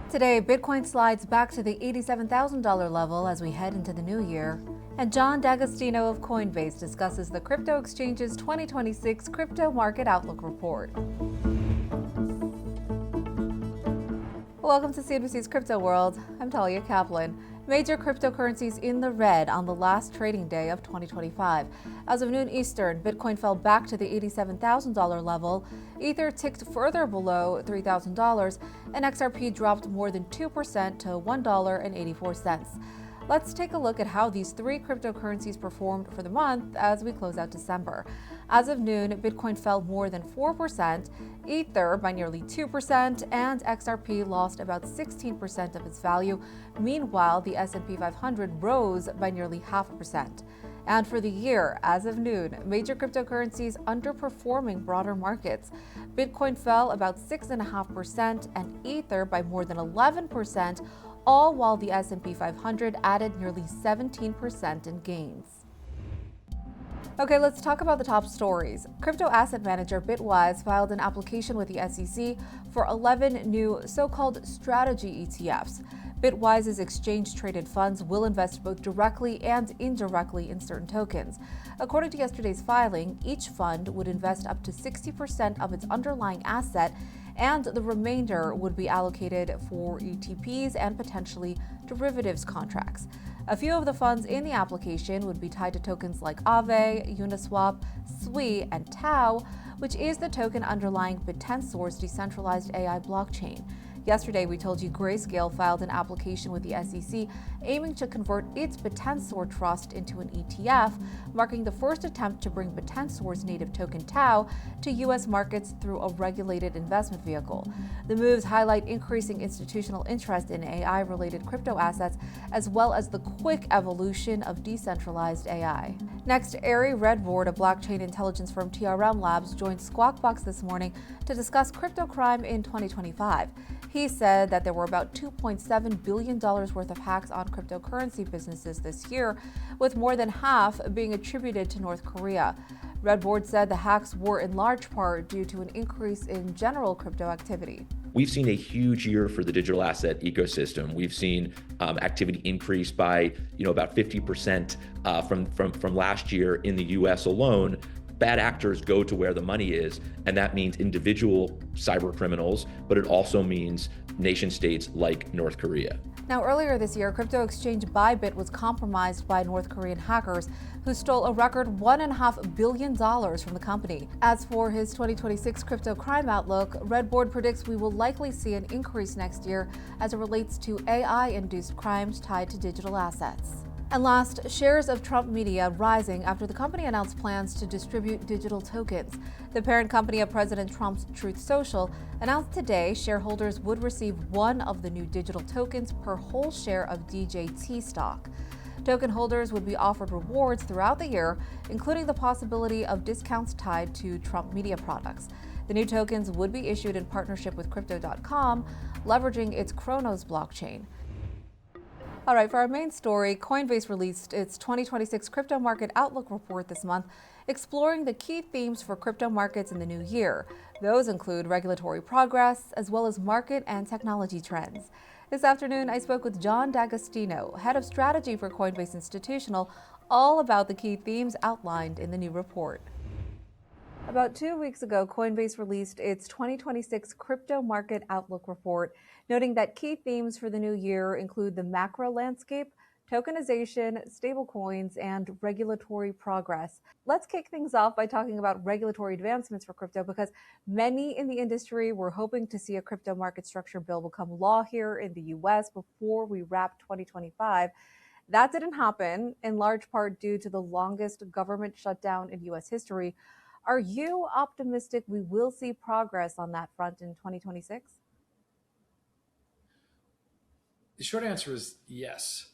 Today, Bitcoin slides back to the $87,000 level as we head into the new year. And John D'Agostino of Coinbase discusses the crypto exchange's 2026 Crypto Market Outlook Report. Welcome to CNBC's Crypto World. I'm Talia Kaplan. Major cryptocurrencies in the red on the last trading day of 2025. As of noon Eastern, Bitcoin fell back to the $87,000 level, Ether ticked further below $3,000, and XRP dropped more than 2% to $1.84. Let's take a look at how these three cryptocurrencies performed for the month as we close out December. As of noon, Bitcoin fell more than 4%, Ether by nearly 2%, and XRP lost about 16% of its value. Meanwhile, the S&P 500 rose by nearly 0.5%. And for the year, as of noon, major cryptocurrencies underperforming broader markets. Bitcoin fell about 6.5% and Ether by more than 11%, all while the S&P 500 added nearly 17% in gains. Okay, let's talk about the top stories. Crypto asset manager Bitwise filed an application with the SEC for 11 new so-called strategy ETFs. Bitwise's exchange-traded funds will invest both directly and indirectly in certain tokens. According to yesterday's filing, each fund would invest up to 60% of its underlying asset, and the remainder would be allocated for ETPs and potentially derivatives contracts. A few of the funds in the application would be tied to tokens like Aave, Uniswap, SWI, and Tau, which is the token underlying BitTensor's decentralized AI blockchain. Yesterday, we told you Grayscale filed an application with the SEC aiming to convert its BitTensor trust into an ETF, marking the first attempt to bring BitTensor's native token Tau to U.S. markets through a regulated investment vehicle. The moves highlight increasing institutional interest in AI-related crypto assets, as well as the quick evolution of decentralized AI. Next, Ari Redbord, a blockchain intelligence firm TRM Labs, joined Squawk Box this morning to discuss crypto crime in 2025. He said that there were about $2.7 billion worth of hacks on cryptocurrency businesses this year, with more than half being attributed to North Korea. Redbord said the hacks were in large part due to an increase in general crypto activity. We've seen a huge year for the digital asset ecosystem. We've seen activity increase by about 50% from last year in the U.S. alone. Bad actors go to where the money is, and that means individual cyber criminals, but it also means nation states like North Korea. Now, earlier this year, crypto exchange Bybit was compromised by North Korean hackers who stole a record $1.5 billion from the company. As for his 2026 crypto crime outlook, Redbord predicts we will likely see an increase next year as it relates to AI-induced crimes tied to digital assets. And last, shares of Trump Media rising after the company announced plans to distribute digital tokens. The parent company of President Trump's Truth Social announced today shareholders would receive one of the new digital tokens per whole share of DJT stock. Token holders would be offered rewards throughout the year, including the possibility of discounts tied to Trump Media products. The new tokens would be issued in partnership with Crypto.com, leveraging its Kronos blockchain. All right, for our main story, Coinbase released its 2026 Crypto Market Outlook Report this month, exploring the key themes for crypto markets in the new year. Those include regulatory progress, as well as market and technology trends. This afternoon, I spoke with John D'Agostino, head of strategy for Coinbase Institutional, all about the key themes outlined in the new report. About 2 weeks ago, Coinbase released its 2026 Crypto Market Outlook Report, noting that key themes for the new year include the macro landscape, tokenization, stablecoins, and regulatory progress. Let's kick things off by talking about regulatory advancements for crypto, because many in the industry were hoping to see a crypto market structure bill become law here in the U.S. before we wrap 2025. That didn't happen, in large part due to the longest government shutdown in U.S. history. Are you optimistic we will see progress on that front in 2026? The short answer is yes.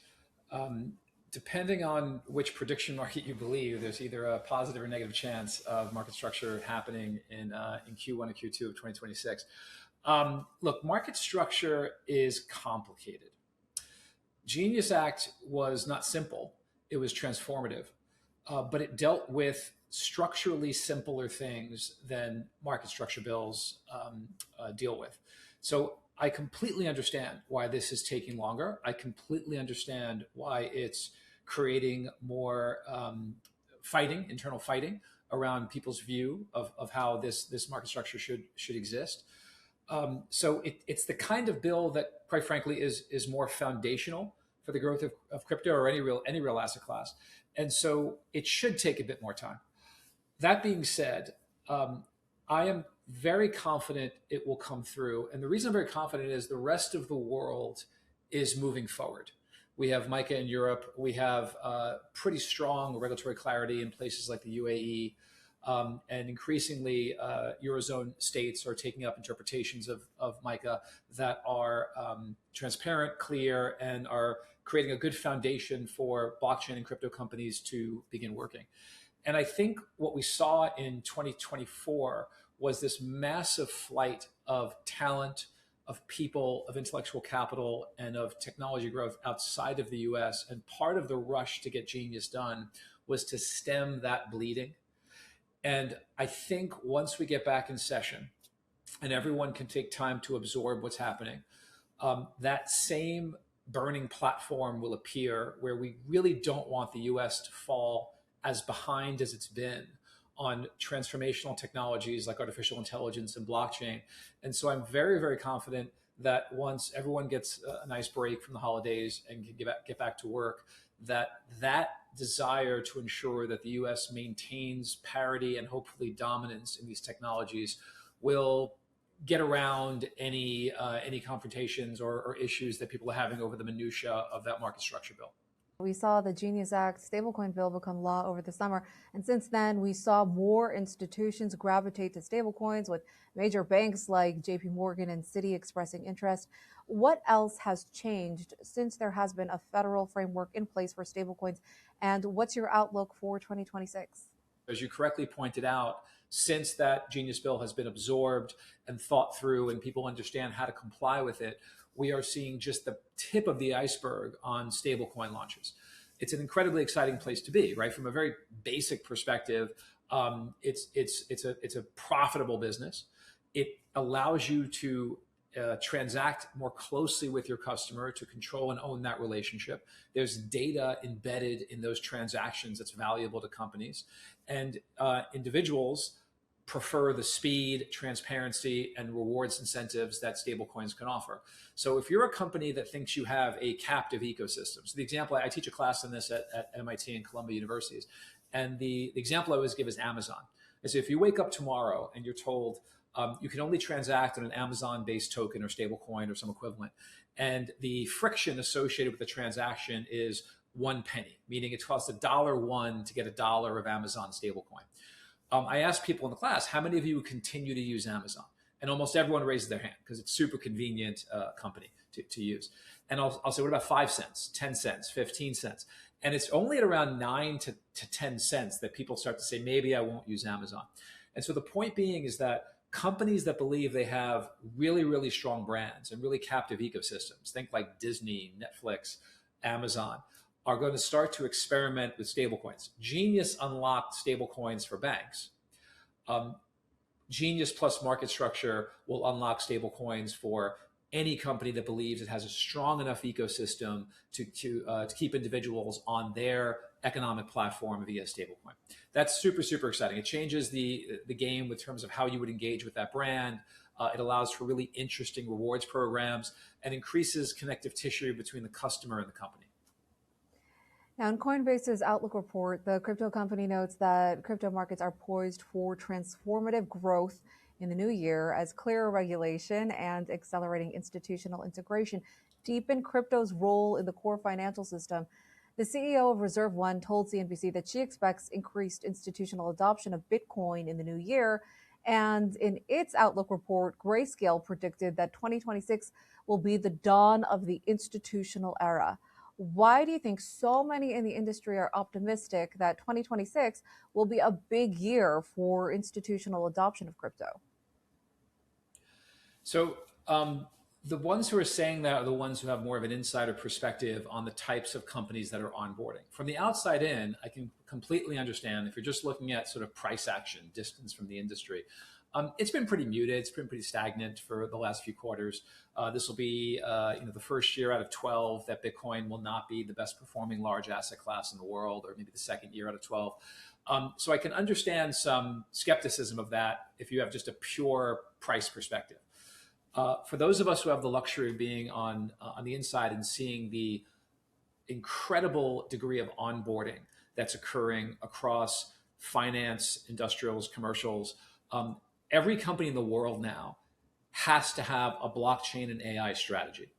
Depending on which prediction market you believe, there's either a positive or negative chance of market structure happening in Q1 and Q2 of 2026. Look, market structure is complicated. Genius Act was not simple. It was transformative, but it dealt with structurally simpler things than market structure bills deal with. So I completely understand why this is taking longer. I completely understand why it's creating more internal fighting around people's view of how this market structure should exist. So it's the kind of bill that, quite frankly, is more foundational for the growth of crypto or any real asset class, and so it should take a bit more time. That being said, I am very confident it will come through. And the reason I'm very confident is the rest of the world is moving forward. We have MiCA in Europe. We have pretty strong regulatory clarity in places like the UAE. And increasingly, Eurozone states are taking up interpretations of MiCA that are transparent, clear, and are creating a good foundation for blockchain and crypto companies to begin working. And I think what we saw in 2024 was this massive flight of talent, of people, of intellectual capital, and of technology growth outside of the US. And part of the rush to get Genius done was to stem that bleeding. And I think once we get back in session and everyone can take time to absorb what's happening, that same burning platform will appear where we really don't want the US to fall as behind as it's been on transformational technologies like artificial intelligence and blockchain. And so I'm very, very confident that once everyone gets a nice break from the holidays and can get back to work, that desire to ensure that the US maintains parity and hopefully dominance in these technologies will get around any confrontations or issues that people are having over the minutia of that market structure bill. We saw the Genius Act stablecoin bill become law over the summer. And since then, we saw more institutions gravitate to stablecoins, with major banks like JP Morgan and Citi expressing interest. What else has changed since there has been a federal framework in place for stablecoins? And what's your outlook for 2026? As you correctly pointed out, since that Genius bill has been absorbed and thought through and people understand how to comply with it, we are seeing just the tip of the iceberg on stablecoin launches. It's an incredibly exciting place to be, right? From a very basic perspective, it's a profitable business. It allows you to transact more closely with your customer, to control and own that relationship. There's data embedded in those transactions that's valuable to companies, and individuals prefer the speed, transparency, and rewards incentives that stablecoins can offer. So if you're a company that thinks you have a captive ecosystem, so the example, I teach a class on this at MIT and Columbia universities, and the example I always give is Amazon. And so if you wake up tomorrow and you're told you can only transact on an Amazon-based token or stablecoin or some equivalent, and the friction associated with the transaction is 1 penny, meaning it costs $1 to get $1 of Amazon stablecoin. I asked people in the class, how many of you continue to use Amazon? And almost everyone raises their hand because it's super convenient company to use. And I'll say, what about 5 cents, 10 cents, 15 cents? And it's only at around 9 to 10 cents that people start to say, maybe I won't use Amazon. And so the point being is that companies that believe they have really, really strong brands and really captive ecosystems, think like Disney, Netflix, Amazon, are going to start to experiment with stablecoins. Genius unlocked stablecoins for banks. Genius plus market structure will unlock stablecoins for any company that believes it has a strong enough ecosystem to keep individuals on their economic platform via stablecoin. That's super, super exciting. It changes the game in terms of how you would engage with that brand. It allows for really interesting rewards programs and increases connective tissue between the customer and the company. Now, in Coinbase's Outlook report, the crypto company notes that crypto markets are poised for transformative growth in the new year as clearer regulation and accelerating institutional integration deepen crypto's role in the core financial system. The CEO of Reserve One told CNBC that she expects increased institutional adoption of Bitcoin in the new year. And in its Outlook report, Grayscale predicted that 2026 will be the dawn of the institutional era. Why do you think so many in the industry are optimistic that 2026 will be a big year for institutional adoption of crypto? So the ones who are saying that are the ones who have more of an insider perspective on the types of companies that are onboarding. From the outside in, I can completely understand if you're just looking at sort of price action, distance from the industry. It's been pretty muted. It's been pretty stagnant for the last few quarters. This will be the first year out of 12 that Bitcoin will not be the best performing large asset class in the world, or maybe the second year out of 12. So I can understand some skepticism of that if you have just a pure price perspective. For those of us who have the luxury of being on the inside and seeing the incredible degree of onboarding that's occurring across finance, industrials, commercials, every company in the world now has to have a blockchain and AI strategy.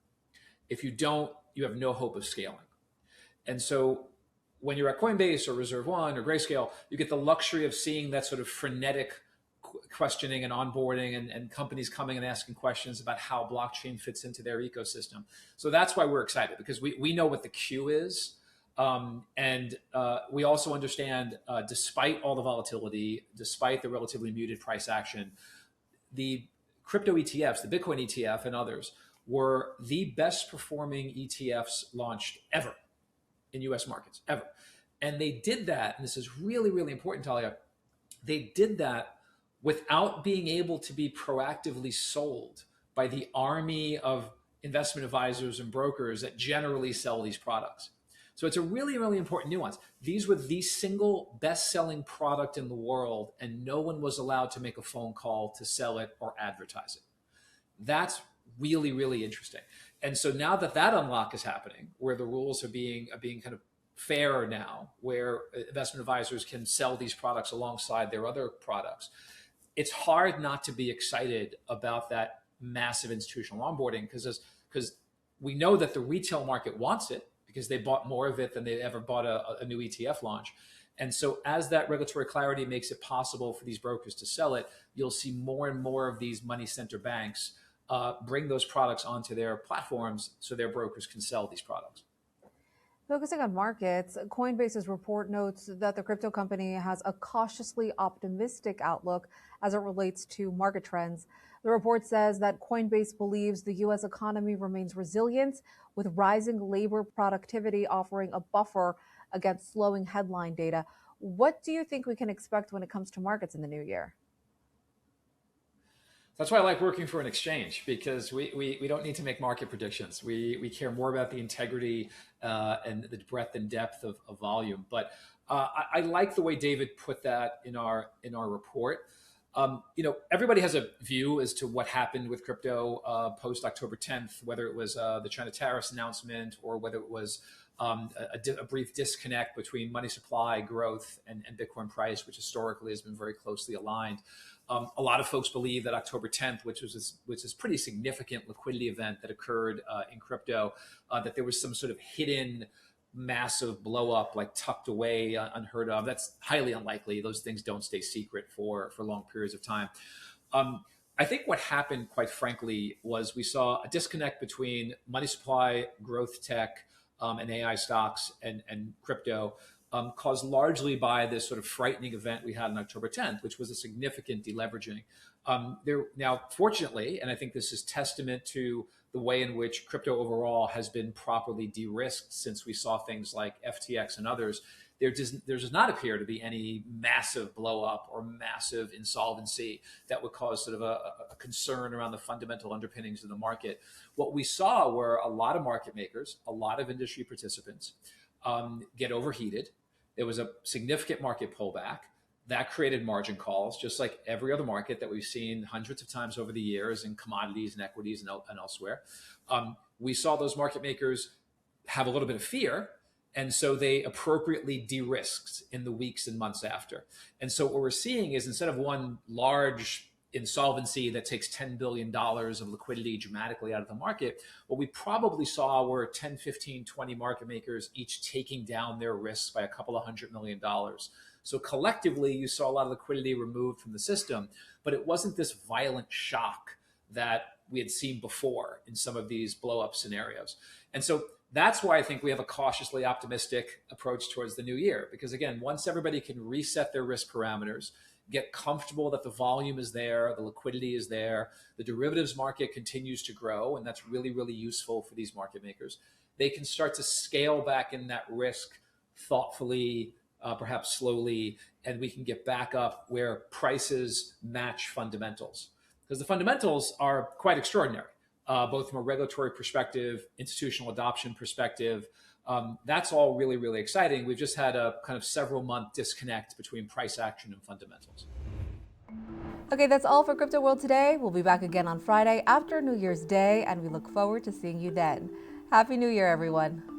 If you don't, you have no hope of scaling. And so when you're at Coinbase or Reserve One or Grayscale, you get the luxury of seeing that sort of frenetic questioning and onboarding, and companies coming and asking questions about how blockchain fits into their ecosystem. So that's why we're excited, because we know what the queue is. And we also understand, despite all the volatility, despite the relatively muted price action, the crypto ETFs, the Bitcoin ETF and others, were the best performing ETFs launched ever in US markets, ever. And they did that, and this is really, really important, Talia, they did that without being able to be proactively sold by the army of investment advisors and brokers that generally sell these products. So it's a really, really important nuance. These were the single best-selling product in the world, and no one was allowed to make a phone call to sell it or advertise it. That's really, really interesting. And so now that unlock is happening, where the rules are being kind of fairer now, where investment advisors can sell these products alongside their other products, it's hard not to be excited about that massive institutional onboarding, because we know that the retail market wants it, because they bought more of it than they ever bought a new ETF launch. And so as that regulatory clarity makes it possible for these brokers to sell it, you'll see more and more of these money center banks bring those products onto their platforms so their brokers can sell these products. Focusing on markets, Coinbase's report notes that the crypto company has a cautiously optimistic outlook as it relates to market trends. The report says that Coinbase believes the U.S. economy remains resilient, with rising labor productivity offering a buffer against slowing headline data. What do you think we can expect when it comes to markets in the new year? That's why I like working for an exchange, because we don't need to make market predictions. We care more about the integrity and the breadth and depth of volume. But I like the way David put that in our report. Everybody has a view as to what happened with crypto post October 10th, whether it was the China tariffs announcement, or whether it was a brief disconnect between money supply growth and Bitcoin price, which historically has been very closely aligned. A lot of folks believe that October 10th, which was this pretty significant liquidity event that occurred in crypto, that there was some sort of hidden massive blow up, like tucked away, unheard of. That's highly unlikely. Those things don't stay secret for long periods of time. I think what happened, quite frankly, was we saw a disconnect between money supply, growth tech, and AI stocks and crypto, caused largely by this sort of frightening event we had on October 10th, which was a significant deleveraging. Now, fortunately, and I think this is testament to the way in which crypto overall has been properly de-risked since we saw things like FTX and others, there does not appear to be any massive blow up or massive insolvency that would cause sort of a concern around the fundamental underpinnings of the market. What we saw were a lot of market makers, a lot of industry participants get overheated. There was a significant market pullback that created margin calls, just like every other market that we've seen hundreds of times over the years in commodities and equities and elsewhere. We saw those market makers have a little bit of fear, and so they appropriately de-risked in the weeks and months after. And so what we're seeing is, instead of one large insolvency that takes $10 billion of liquidity dramatically out of the market, what we probably saw were 10, 15, 20 market makers each taking down their risks by a couple of $100 million. So collectively, you saw a lot of liquidity removed from the system, but it wasn't this violent shock that we had seen before in some of these blow-up scenarios. And so that's why I think we have a cautiously optimistic approach towards the new year. Because again, once everybody can reset their risk parameters, get comfortable that the volume is there, the liquidity is there, the derivatives market continues to grow, and that's really, really useful for these market makers, they can start to scale back in that risk thoughtfully, perhaps slowly, and we can get back up where prices match fundamentals. Because the fundamentals are quite extraordinary, both from a regulatory perspective, institutional adoption perspective. That's all really, really exciting. We've just had a kind of several month disconnect between price action and fundamentals. Okay, that's all for Crypto World today. We'll be back again on Friday after New Year's Day, and we look forward to seeing you then. Happy New Year, everyone.